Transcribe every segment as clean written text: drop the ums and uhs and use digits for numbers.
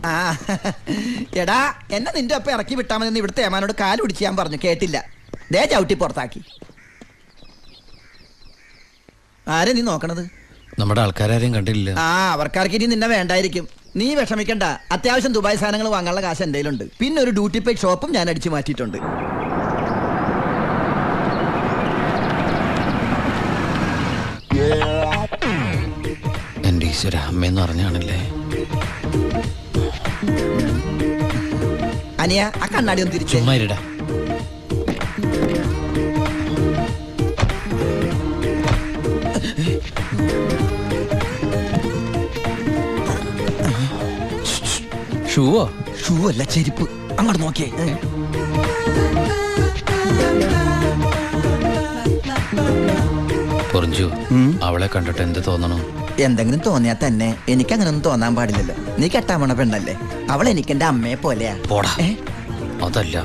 ആ എടാ എന്നെ നിന്റെ ഒപ്പം ഇറക്കി വിട്ടാമെന്ന് ഇവിടുത്തെ ഏമാനോട് കാല് പിടിച്ച് ഞാൻ പറഞ്ഞു, കേട്ടില്ല. ദേ ചവിട്ടി പുറത്താക്കി. ആരെ നീ നോക്കണത്? നമ്മുടെ ആൾക്കാരും കണ്ടില്ല. ആ അവർക്കാർക്ക് ഇനി നിന്നെ വേണ്ടായിരിക്കും. നീ വിഷമിക്കണ്ട, അത്യാവശ്യം ദുബായ് സാധനങ്ങൾ വാങ്ങാനുള്ള കാശ് എൻ്റെ കയ്യിലുണ്ട്. പിന്നെ ഒരു ഡ്യൂട്ടി പെയ്ഡ് ഷോപ്പും ഞാൻ അടിച്ചു മാറ്റിയിട്ടുണ്ട്. എന്റെ ഈശ്വര, അമ്മയെന്ന് പറഞ്ഞാണല്ലേ. അനിയ ആ കണ്ണാടി ഒന്ന് തിരിച്ചു. ചുമ്മാരിടാ. ഷൂവോ? ഷൂ അല്ല, ചെരുപ്പ്. അങ്ങോട്ട് നോക്കിയേ. പൊറിഞ്ചു, അവളെ കണ്ടിട്ട് എന്ത് തോന്നണു? എന്തെങ്കിലും തോന്നിയാ തന്നെ എനിക്ക് അങ്ങനൊന്നും തോന്നാൻ പാടില്ലല്ലോ. നീ കെട്ടാമണ പെണ്ണല്ലേ, അവൾ എനിക്ക് എന്റെ അമ്മയെ പോലെയാ. പോടാ. അതല്ല,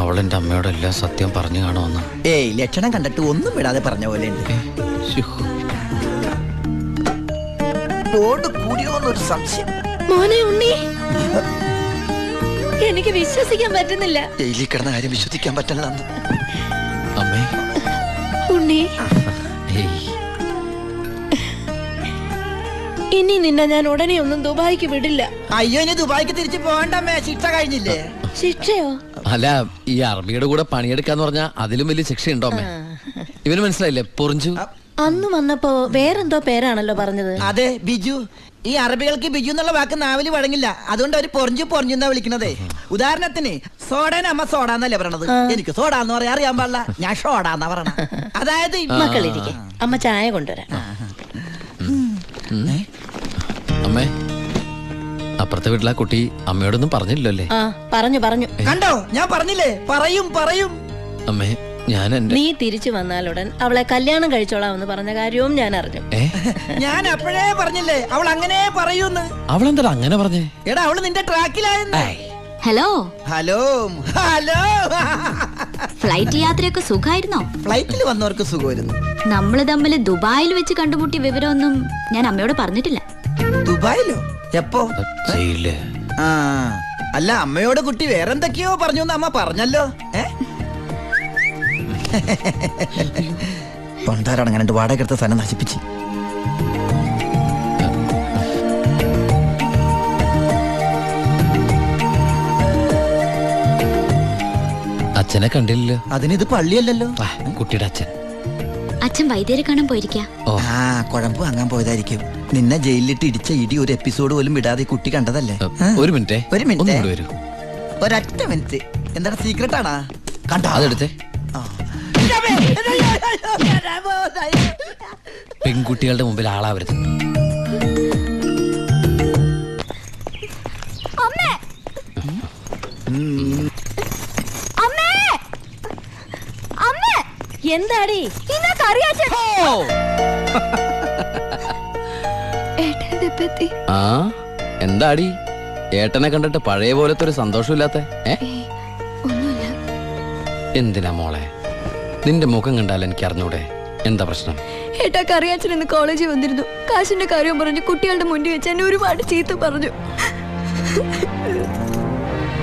അവൾ എന്റെ അമ്മയോടെല്ലാം സത്യം പറഞ്ഞു കാണുമെന്ന്. ഏയ്, ലക്ഷണം കണ്ടിട്ട് ഒന്നും വിടാതെ പറഞ്ഞ പോലെ ഉണ്ട്. കൂടിയോന്നൊരു സംശയം. മോനെ ഉണ്ണി, എനിക്ക് വിശ്വസിക്കാൻ പറ്റുന്നില്ല. ജയിലിൽ കിടന്ന കാര്യം വിശ്വസിക്കാൻ പറ്റില്ല. അമ്മേ. ഉണ്ണി, ഇനി നിന്നെ ഞാൻ ഉടനെ ഒന്നും ദുബായിക്ക് വിടില്ല. അയ്യോ, ഇനി ദുബായിക്ക് തിരിച്ചു പോകണ്ടമ്മേ, ശിക്ഷ കഴിഞ്ഞില്ലേ? ശിക്ഷയോ? അല്ല, ഈ അറബിയുടെ കൂടെ പണിയെടുക്കാന്ന് പറഞ്ഞാ അതിലും വലിയ ശിക്ഷയുണ്ടോ അമ്മേ? ഇവന് മനസ്സിലായില്ലേ പൊറിഞ്ചു? അന്ന് വന്നപ്പോ വേറെന്തോ പേരാണല്ലോ പറഞ്ഞത്. അതെ, ബിജു. ഈ അറബികൾക്ക് ബിജു എന്നുള്ള വാക്ക് നാവില് വഴങ്ങില്ല, അതുകൊണ്ട് അവര് പൊറിഞ്ചു പൊറിഞ്ഞെന്നാ വിളിക്കണതേ. ഉദാഹരണത്തിന് സോഡേനെ അമ്മ സോഡാന്നല്ലേ പറയണത്. എനിക്ക് സോഡാന്ന് പറയാൻ അറിയാൻ പാടില്ല, ഞാൻ ഷോഡാന്നാ പറയണ. അതായത് മക്കളിരിക്കെ, അമ്മ ചായ കൊണ്ടുവരാം. അമ്മേ, അപ്പുറത്തെ വീട്ടിലെ കുട്ടി അമ്മയോടൊന്നും പറഞ്ഞില്ലല്ലേ? പറഞ്ഞു. കണ്ടോ, ഞാൻ പറഞ്ഞില്ലേ, പറയും. അമ്മേ, ഞാൻ നീ തിരിച്ചു വന്നാലുടൻ അവളെ കല്യാണം കഴിച്ചോളാമെന്ന് പറഞ്ഞ കാര്യവും ഞാൻ അറിഞ്ഞു. ഞാൻ അപ്പോഴേ പറഞ്ഞില്ലേ അവൾ അങ്ങനെ പറയൂന്ന്. അവളെന്താ അങ്ങനെ പറഞ്ഞേ? എടാ, അവള് നിന്റെ ട്രാക്കിലായെന്ന്. Hello hello. ഫ്ലൈറ്റ് യാത്രയൊക്കെ സുഖമായിരുന്നോ? ഫ്ലൈറ്റിൽ വന്നവർക്ക് സുഖമായിരുന്നു. നമ്മള് തമ്മിൽ ദുബായിൽ വെച്ച് കണ്ടുമുട്ടിയ വിവരമൊന്നും ഞാൻ അമ്മയോട് പറഞ്ഞിട്ടില്ല. ദുബായിലോ? എപ്പോ? ആ, അല്ല, അമ്മയോട് കുട്ടി വേറെന്തൊക്കെയോ പറഞ്ഞു അമ്മ പറഞ്ഞല്ലോ. പണ്ടാരടങ്ങാണ്ട് വാടക എടുത്ത സ്ഥലം നശിപ്പിച്ച്. അച്ഛനെ കണ്ടില്ലല്ലോ. അതിനിത് പള്ളിയല്ലല്ലോ. കുട്ടിയുടെ അച്ഛൻ. അച്ഛൻ വൈദ്യരെ കാണാൻ പോയിരിക്കാ. കുഴമ്പ് വാങ്ങാൻ പോയതായിരിക്കും. നിന്നെ ജയിലിലിട്ട് ഇടിച്ച ഇടി ഒരു എപ്പിസോഡ് പോലും വിടാതെ കുട്ടി കണ്ടതല്ലേ. ഒരു മിനിറ്റ്. ഒരൊറ്റ മിനിറ്റ്. എന്താണ് സീക്രട്ട് ആണാ? കണ്ടോ? അതെടുത്തേ. പെൺകുട്ടികളുടെ മുമ്പിൽ ആളാവരുത്. എന്താടി? എന്താടി ഏട്ടനെ കണ്ടിട്ട് പഴയ പോലത്തെ ഒരു സന്തോഷമില്ലാത്ത? എന്തിനാ മോളെ, നിന്റെ മുഖം കണ്ടാൽ എനിക്ക് അറിഞ്ഞൂടെ എന്താ പ്രശ്നം? ഏട്ടാ, കറിയാച്ചൻ ഇന്ന് കോളേജിൽ വന്നിരുന്നു. കാശിന്റെ കാര്യം പറഞ്ഞു കുട്ടികളുടെ മുന്നിൽ വെച്ച് എന്നെ ഒരുപാട് ചീത്ത പറഞ്ഞു.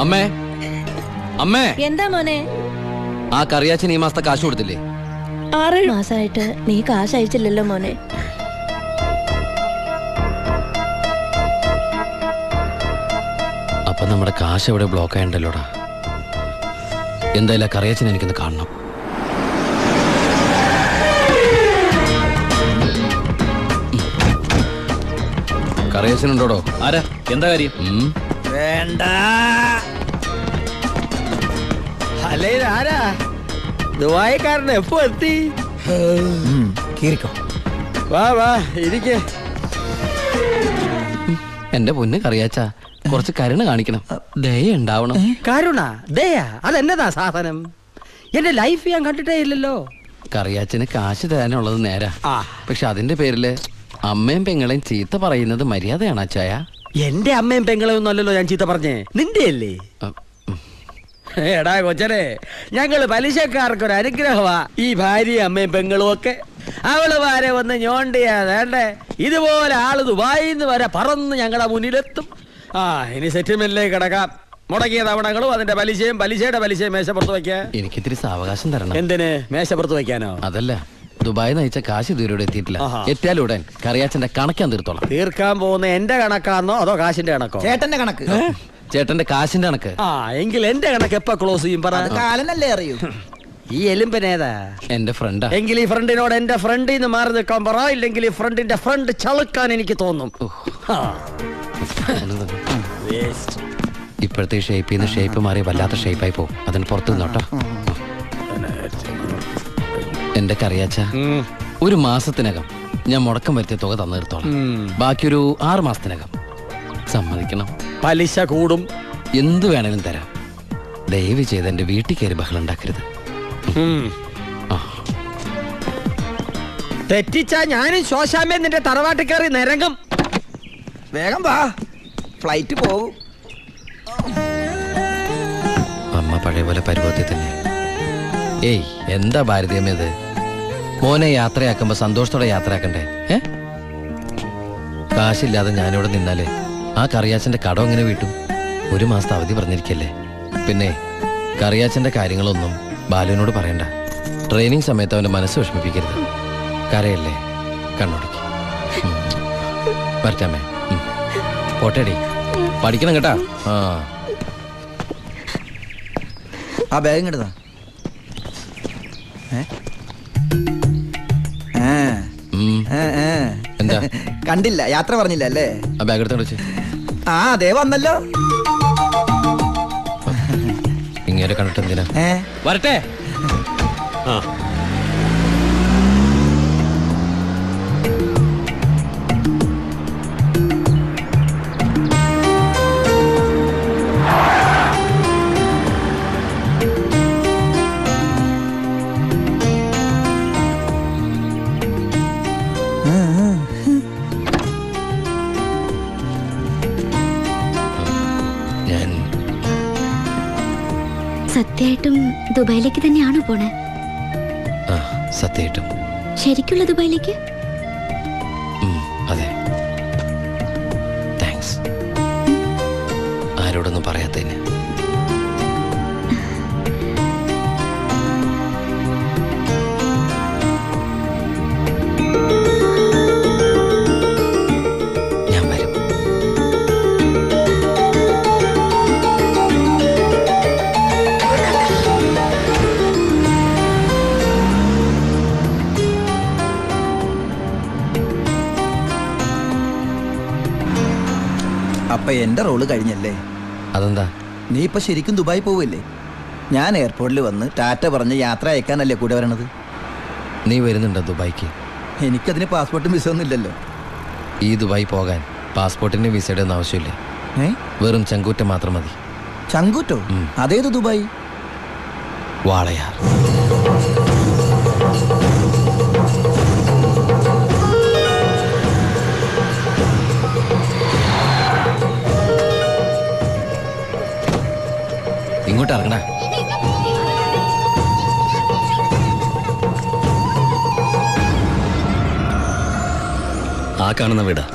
അമ്മേ, അമ്മേ. എന്താ മോനെ? ആ കറിയാച്ചൻ ഈ മാസത്തെ കാശ് കൊടുത്തില്ലേ? 6 മാസമായിട്ട് നീ കാശ് അയച്ചില്ലല്ലോ മോനെ. അപ്പൊ നമ്മുടെ കാശ് എവിടെ ബ്ലോക്ക് ആയണ്ടല്ലോടാ. എന്തായാലും കറിയാച്ചൻ എനിക്കൊന്ന് കാണണം. കറിയാച്ചനുണ്ടോടോ? ആരാ? എന്താ കാര്യം? വേണ്ട. അല്ലേ, ആരാ? ദുബായിക്കാരൻ എപ്പോ എത്തി? വാ ഇരിക്കേ. എന്റെ പൊന്ന് കറിയാച്ച, കുറച്ച് കരുണ കാണിക്കണം, ദയ ഉണ്ടാവണം. കരുണ, ദയ, അതെന്നതാ സാധനം? എന്റെ ലൈഫ് ഞാൻ കണ്ടിട്ടേ ഇല്ലല്ലോ. കറിയാച്ചന് കാശ് തരാനുള്ളത് നേരാ, പക്ഷെ അതിന്റെ പേരില് അമ്മയും പെങ്ങളെയും ചീത്ത പറയുന്നത് മര്യാദയാണ് അച്ചായ? എന്റെ അമ്മയും പെങ്ങളെയും ഒന്നും അല്ലല്ലോ ഞാൻ ചീത്ത പറഞ്ഞേ, നിന്റെ അല്ലേ? എടാ കൊച്ചനെ, ഞങ്ങള് പലിശക്കാർക്കൊരു അനുഗ്രഹമാ ഈ ഭാര്യയും അമ്മയും പെങ്ങളും ഒക്കെ. അവള് വരെ വന്ന് ഞോണ്ടിയാ വേണ്ടേ, ഇതുപോലെ ആള് ദുബായിന്ന് വരെ പറന്ന് ഞങ്ങളുടെ മുന്നിലെത്തും. ഇനി സെറ്റിൽമെന്റിലേക്ക് കിടക്കാം. മുടക്കിയ തവണകളും അതിന്റെ പലിശയും പലിശയുടെ പലിശയും മേശപ്പുറത്ത് വയ്ക്കാൻ. എനിക്കിത്തിരി സാവകാശം തരണം. എന്തിന്? മേശപ്പുറത്ത് വയ്ക്കാനോ? അതല്ല, ദുബായ് നയിച്ച കാശ് ഇതുവരെ എത്തിയിട്ടില്ല. എത്തിയാലുടൻ കറിയാച്ചന്റെ കണക്കാൻ തീർത്തോളാം. തീർക്കാൻ പോകുന്ന എന്റെ കണക്കാന്നോ അതോ കാശിന്റെ കണക്കോ? ചേട്ടന്റെ കണക്ക്. ചേട്ടന്റെ കാശിന്റെ കണക്ക്. എങ്കിൽ എന്റെ കണക്ക് എപ്പോ ക്ലോസ് ചെയ്യും പറ? കാലനല്ലേ അറിയൂ. ഈ എലുമ്പനേതാ? എന്റെ ഫ്രണ്ടാ. എങ്കിൽ ഈ ഫ്രണ്ടിനോട് എന്റെ ഫ്രണ്ടിൽ നിന്ന് മാറി നിൽക്കാൻ പറ, ഇല്ലെങ്കിൽ ഈ ഫ്രണ്ടിന്റെ ഫ്രണ്ട് ചളുക്കാൻ എനിക്ക് തോന്നും. ഇപ്പോഴത്തെ ഷേപ്പിൽ നിന്ന് ഷേപ്പ് മാറി വല്ലാത്ത ഷേപ്പായി പോകും. അതിന് പുറത്തു നിന്നോട്ടോ. എന്റെ കറിയാച്ച, ഒരു മാസത്തിനകം ഞാൻ മുടക്കം വരുത്തിയ തുക തന്നു തീർത്തോളാം. ബാക്കിയൊരു 6 മാസത്തിനകം സമ്മതിക്കണം. പലിശ കൂടും. എന്ത് വേണേലും തരാം. ദയവ് ചെയ്ത് എന്റെ വീട്ടിൽ കയറി ബഹളം ഉണ്ടാക്കരുത്. തെറ്റിച്ചാ ഞാനും ശോശാമ്മ നിന്റെ തറവാട്ടിൽ കയറി നിരങ്ങും. വേഗം വാ, ഫ്ലൈറ്റ് പോകും. അമ്മ പഴയ പോലെ പരുവത്തിൽ തന്നെ. ഏയ്, എന്താ ഭാരതീയമേത്? മോനെ യാത്രയാക്കുമ്പോ സന്തോഷത്തോടെ യാത്രയാക്കണ്ടേ? കാശില്ലാതെ ഞാനിവിടെ നിന്നാലേ ആ കറിയാച്ചന്റെ കടം എങ്ങനെ വീട്ടും? 1 മാസത്തെ അവധി പറഞ്ഞിരിക്കല്ലേ. പിന്നെ കറിയാച്ചന്റെ കാര്യങ്ങളൊന്നും ബാലുവിനോട് പറയണ്ട. ട്രെയിനിങ് സമയത്ത് അവന്റെ മനസ്സ് വിഷമിപ്പിക്കരുത്. കരയല്ലേ, കണ്ണോടിക്ക്. വരട്ടാമേ. പോട്ടേടി, പഠിക്കണം കേട്ടാ. ആ ബാഗ് ഇങ്ങോട്ടാ. എന്താ കണ്ടില്ല, യാത്ര പറഞ്ഞില്ല അല്ലേ? ആ ബാഗ് എടുത്തോണ്ട് വെച്ച്. അതേ വന്നല്ലോ. ഇങ്ങനെ കണ്ടിട്ട് എന്തിനാ? വരട്ടെ. സത്യമായിട്ടും ദുബായിലേക്ക് തന്നെയാണോ പോണേ? സത്യമായിട്ടും. ശരിക്കുള്ള ദുബായിലേക്ക്? അതെ. താങ്ക്സ്. ആരോടൊന്നും പറയാത്തതിന്. ഞാൻ വരും. അപ്പൊ എന്റെ റോള് കഴിഞ്ഞല്ലേ? അതെന്താ? നീ ഇപ്പൊ ശരിക്കും ദുബായി പോവില്ലേ? ഞാൻ എയർപോർട്ടിൽ വന്ന് ടാറ്റ പറഞ്ഞ് യാത്ര അയക്കാനല്ലേ കൂടെ വരണത്? നീ വരുന്നുണ്ടോ ദുബായിക്ക്? എനിക്കതിന് പാസ്പോർട്ടും വിസ ഒന്നും ഇല്ലല്ലോ. ഈ ദുബായി പോകാൻ പാസ്പോർട്ടിന്റെ വിസയുടെ ഒന്നും ആവശ്യമില്ല. വെറും ചങ്കൂറ്റം മാത്രം മതി. ചങ്കൂറ്റോ? അതേത് ദുബായി? വാളയാർ. ഇങ്ങോട്ട് ഇറങ്ങണ. ആ കാണുന്ന വീടാ.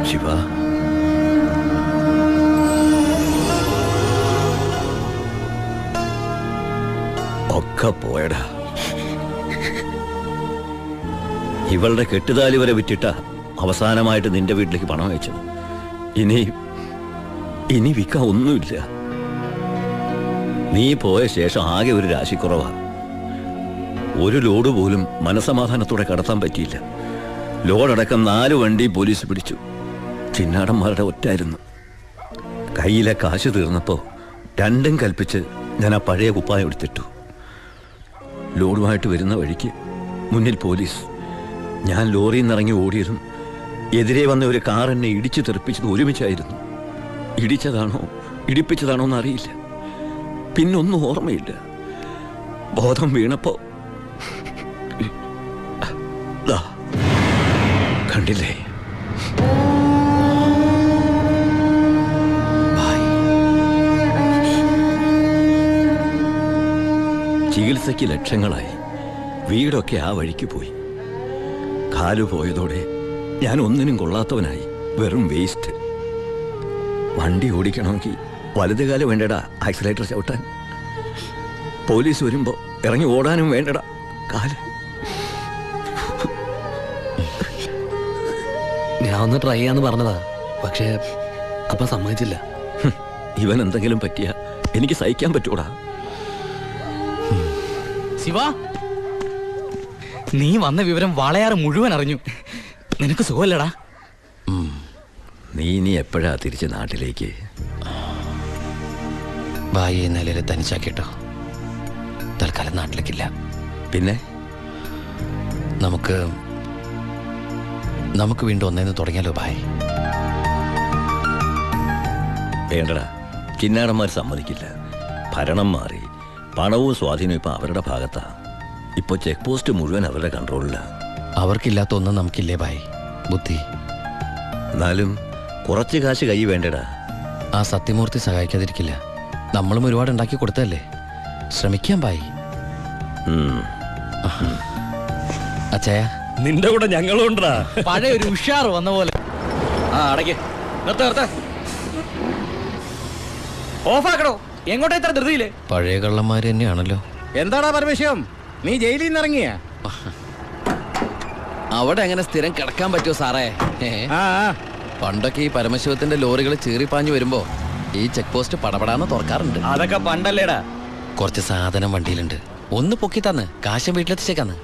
ശിവ, ഒക്കെ പോയടാ. ഇവളുടെ കെട്ടുതാലി വരെ വിറ്റിട്ട അവസാനമായിട്ട് നിന്റെ വീട്ടിലേക്ക് പണം അയച്ചത്. ഇനി വിൽക്കാൻ ഒന്നുമില്ല. നീ പോയ ശേഷം ആകെ ഒരു രാശിക്കുറവാ. ഒരു ലോഡ് പോലും മനസമാധാനത്തോടെ കടത്താൻ പറ്റിയില്ല. ലോഡടക്കം 4 വണ്ടി പോലീസ് പിടിച്ചു. ചിന്നാടന്മാരുടെ ഒറ്റായിരുന്നു. കയ്യിലെ കാശ് തീർന്നപ്പോ രണ്ടും കൽപ്പിച്ച് ഞാൻ ആ പഴയ കുപ്പായം എടുത്തിട്ടു. ലോഡുമായിട്ട് വരുന്ന വഴിക്ക് മുന്നിൽ പോലീസ്. ഞാൻ ലോറിയിൽ നിന്നിറങ്ങി ഓടിയതും എതിരെ വന്ന ഒരു കാർ എന്നെ ഇടിച്ചു തെറിപ്പിച്ചത് ഒരുമിച്ചായിരുന്നു. ഇടിച്ചതാണോ ഇടിപ്പിച്ചതാണോ എന്നറിയില്ല. പിന്നൊന്നും ഓർമ്മയില്ല. ബോധം വീണപ്പോ കണ്ടില്ലേ? ചികിത്സയ്ക്ക് ലക്ഷങ്ങളായി. വീടൊക്കെ ആ വഴിക്ക് പോയി. കാലു പോയതോടെ ഞാൻ ഒന്നിനും കൊള്ളാത്തവനായി. വെറും വേസ്റ്റ്. വണ്ടി ഓടിക്കണമെങ്കിൽ വലതുകാല് വേണ്ടടാ ആക്സിലേറ്റർ ചവിട്ടാൻ. പോലീസ് വരുമ്പോ ഇറങ്ങി ഓടാനും വേണ്ടടാ കാല്. ഞാൻ ഒന്ന് ട്രൈ ചെയ്യാന്ന് പറഞ്ഞതാ, പക്ഷേ അപ്പ സമ്മതിച്ചില്ല. ഇവൻ എന്തെങ്കിലും പറ്റിയ എനിക്ക് സഹിക്കാൻ പറ്റൂടാ. ശിവ, നീ വന്ന വിവരം വാളയാറ് മുഴുവൻ അറിഞ്ഞു. നിനക്ക് സുഖമല്ലടാ? നീ ഇനി എപ്പോഴാ തിരിച്ച് നാട്ടിലേക്ക്? ഭായി ഈ നിലയിൽ തനിച്ചാക്കിട്ടോ. തൽക്കാലം നാട്ടിലേക്കില്ല. പിന്നെ നമുക്ക് വീണ്ടും ഒന്നേന്ന് തുടങ്ങിയാലോ ഭായ്? വേണ്ടടാ, കിന്നാരന്മാർ സമ്മതിക്കില്ല. ഭരണം മാറി, പണവും സ്വാധീനവും ഇപ്പൊ അവരുടെ ഭാഗത്താ. ഇപ്പൊ ചെക്ക് പോസ്റ്റ് മുഴുവൻ അവരുടെ കൺട്രോളിലാ. അവർക്കില്ലാത്ത ഒന്നും നമുക്കില്ലേ ഭായ്? ബുദ്ധി. എന്നാലും കുറച്ച് കാശ് കൈ വേണ്ടടാ. ആ സത്യമൂർത്തി സഹായിക്കാതിരിക്കില്ല. നമ്മളും ഒരുപാട് ഉണ്ടാക്കി കൊടുത്തല്ലേ. ശ്രമിക്കാം ഭായ്. അച്ഛയ, നിന്റെ കൂടെ ഞങ്ങളുണ്ടാ. പഴയ ഒരു ഉഷാർ വന്ന പോലെ. ആ അടയ്ക്ക്, നിർത്ത ഓഫാക്കടോ. എങ്ങോട്ടാ ഇത്ര ധൃതിയില്? പഴയ കള്ളന്മാര് തന്നെയാണല്ലോ. എന്താടാ പരമേശ്വരം, നീ ജയിലിൽ നിന്ന് ഇറങ്ങിയ? അവിടെ എങ്ങനെ സ്ഥിരം കിടക്കാൻ പറ്റുമോ സാറേ? പണ്ടൊക്കെ ഈ പരമശിവത്തിന്റെ ലോറികൾ ചീറിപ്പാഞ്ഞു വരുമ്പോ ഈ ചെക്ക് പോസ്റ്റ് പടപടാന്ന് തുറക്കാറുണ്ട്. അതൊക്കെ പണ്ടല്ലേടാ. കുറച്ച് സാധനം വണ്ടിയിലുണ്ട്. ഒന്ന് പൊക്കി തന്ന് കാശം വീട്ടിലെത്തിച്ചേക്കാന്ന്.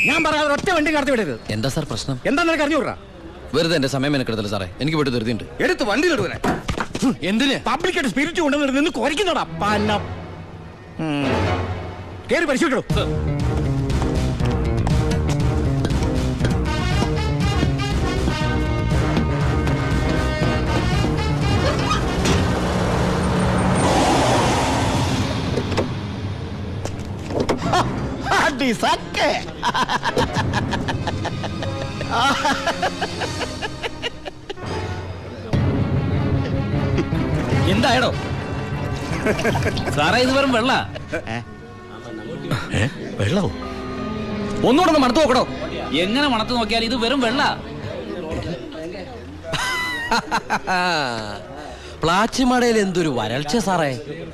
ഞാൻ പറയാതെ ഒറ്റ വണ്ടി കടത്തി വിടരുത്. എന്താ സാർ പ്രശ്നം? എന്താ നിനക്ക് അറിഞ്ഞൂടാ? വെറുതെ എന്റെ സമയം മെനക്കെടുത്തല്ലോ സാറേ. എനിക്ക് വീട്ടിൽ ധൃതിയുണ്ട്. എടുത്ത് വണ്ടിയിലിടുവനെ. എന്തിന്? പബ്ലിക്കായിട്ട് സ്പിരിറ്റ് കൊണ്ടുവന്നിട്ട് നിന്ന് കുറയ്ക്കുന്നോടാ പന്നം. കേറി പരിശോധിക്കണോ? എന്തായടോ സാറേ? ഇത് വെറും വെള്ള. വെള്ളോ? ഒന്നുകൂടെ ഒന്ന് മണത്ത് നോക്കണോ? എങ്ങനെ മണത്ത് നോക്കിയാൽ ഇത് വെറും വെള്ള. പ്ലാച്ചിമടയിൽ എന്തൊരു വരൾച്ച സാറേ.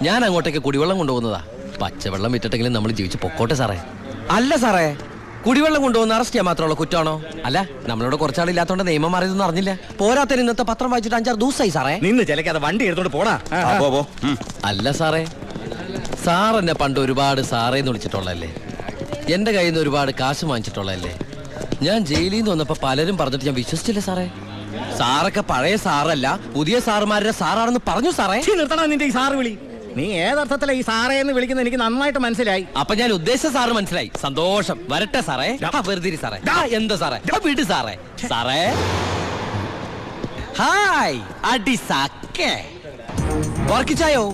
ഞാൻ അങ്ങോട്ടേക്ക് കുടിവെള്ളം കൊണ്ടുപോകുന്നതാ. പച്ചവെള്ളം വിറ്റിട്ടെങ്കിലും നമ്മൾ ജീവിച്ച് പൊക്കോട്ടെ സാറേ. അല്ല സാറേ, കുടിവെള്ളം കൊണ്ടുപോകുന്ന അറസ്റ്റ് ചെയ്യാൻ മാത്രമുള്ള കുറ്റമാണോ? അല്ല, നമ്മളോട് കുറച്ചാളില്ലാത്തോണ്ട് നിയമം മാറിയതൊന്നും അറിഞ്ഞില്ല. പോരാത്തതിന് ഇന്നത്തെ പത്രം വായിച്ചിട്ട് 5-6 ദിവസമായി സാറേ. നിന്ന് ചിലക്കാതെ വണ്ടി എടുത്തോണ്ട് പോടാ. അല്ല സാറേ, സാർ എന്നെ പണ്ട് ഒരുപാട് സാറേന്ന് വിളിച്ചിട്ടുള്ളതല്ലേ. എന്റെ കയ്യിൽ നിന്ന് ഒരുപാട് കാശ് വാങ്ങിച്ചിട്ടുള്ളതല്ലേ. ഞാൻ ജയിലിൽ നിന്ന് വന്നപ്പോ പലരും പറഞ്ഞിട്ട് ഞാൻ വിശ്വസിച്ചില്ല സാറേ. സാറൊക്കെ പഴയ സാറല്ല, പുതിയ സാറുമാരുടെ സാറാണെന്ന് പറഞ്ഞു സാറേ. നിർത്തണം നിന്റെ ഈ സാറ് വിളി. നീ ഏതർത്ഥത്തിലാ ഈ സാറേ എന്ന് വിളിക്കുന്നത് എനിക്ക് നന്നായിട്ട് മനസ്സിലായി. അപ്പൊ ഞാൻ ഉദ്ദേശിച്ച സാറ് മനസ്സിലായി. സന്തോഷം. വരട്ടെ സാറേ. വെറുതെ സാറേ. എന്താ സാറേ? വീട് സാറേ. സാറേ ഹായ്. അടി സാക്കേ വർക്കിച്ചായോ?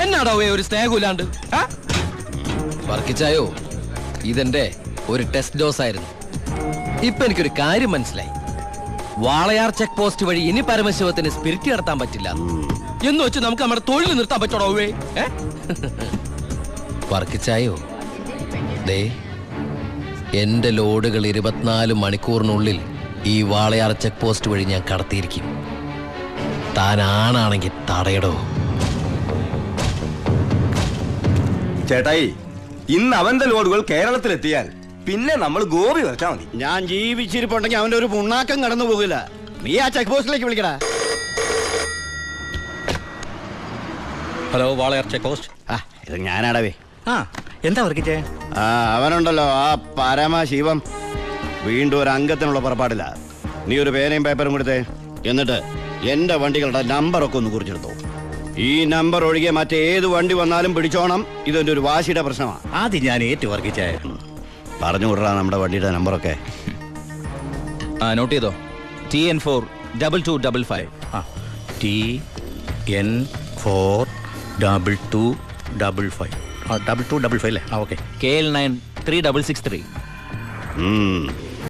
എന്നാടോ ഒരു സ്നേഹമില്ലാണ്ട്? വർക്കിച്ചായോ, ഇതെന്റെ ഒരു ടെസ്റ്റ് ഡോസ് ആയിരുന്നു. ഇപ്പൊ എനിക്കൊരു കാര്യം മനസ്സിലായി. വാളയാർ ചെക്ക് പോസ്റ്റ് വഴി ഇനി പരമശിവത്തിന് സ്പിരിറ്റ് നടത്താൻ പറ്റില്ല എന്ന് വെച്ച് നമുക്ക് നമ്മുടെ തൊഴിൽ നിർത്താൻ പറ്റണോ? വർക്കിച്ചായോ, ദേ എന്റെ ലോഡുകൾ 24 മണിക്കൂറിനുള്ളിൽ ഈ വാളയാർ ചെക്ക് പോസ്റ്റ് വഴി ഞാൻ കടത്തിയിരിക്കും. താൻ ആണാണെങ്കിൽ തടയടോ. ചേട്ടായി, ഇന്ന് അവന്റെ ലോഡുകൾ കേരളത്തിലെത്തിയാൽ പിന്നെ നമ്മൾ ഗോപി വരച്ചാ മതി. ഞാൻ ജീവിച്ചിരിപ്പുണ്ടെങ്കിൽ അവന്റെ ഒരു പുണ്ണാക്കം കടന്നു പോകില്ല. നീ ആ ചെക്ക് പോസ്റ്റിലേക്ക് വിളിക്കടാ. Hello, Walayar check post. ഇത് ഞാനാടവേ. എന്താ വർക്കിച്ചേ? അവനുണ്ടല്ലോ ആ പരമശിവം, വീണ്ടും ഒരു അംഗത്തിനുള്ള പുറപ്പാടില്ല. നീ ഒരു പേനയും പേപ്പറും കൊടുത്തേ. എന്നിട്ട് എന്റെ വണ്ടികളുടെ നമ്പറൊക്കെ ഒന്ന് കുറിച്ചെടുത്തോ. ഈ നമ്പർ ഒഴികെ മറ്റേത് വണ്ടി വന്നാലും പിടിച്ചോണം. ഇതെന്റെ ഒരു വാശിയുടെ പ്രശ്നമാണ്. ആദ്യം ഞാൻ ഏറ്റു വർക്കിച്ചേ. പറഞ്ഞു വിടറാ നമ്മുടെ വണ്ടിയുടെ നമ്പറൊക്കെ. നോട്ട് ചെയ്തോ. TN4 2255. TN4 2255. 2255 അല്ലേ? ഓക്കെ. KL9 3663.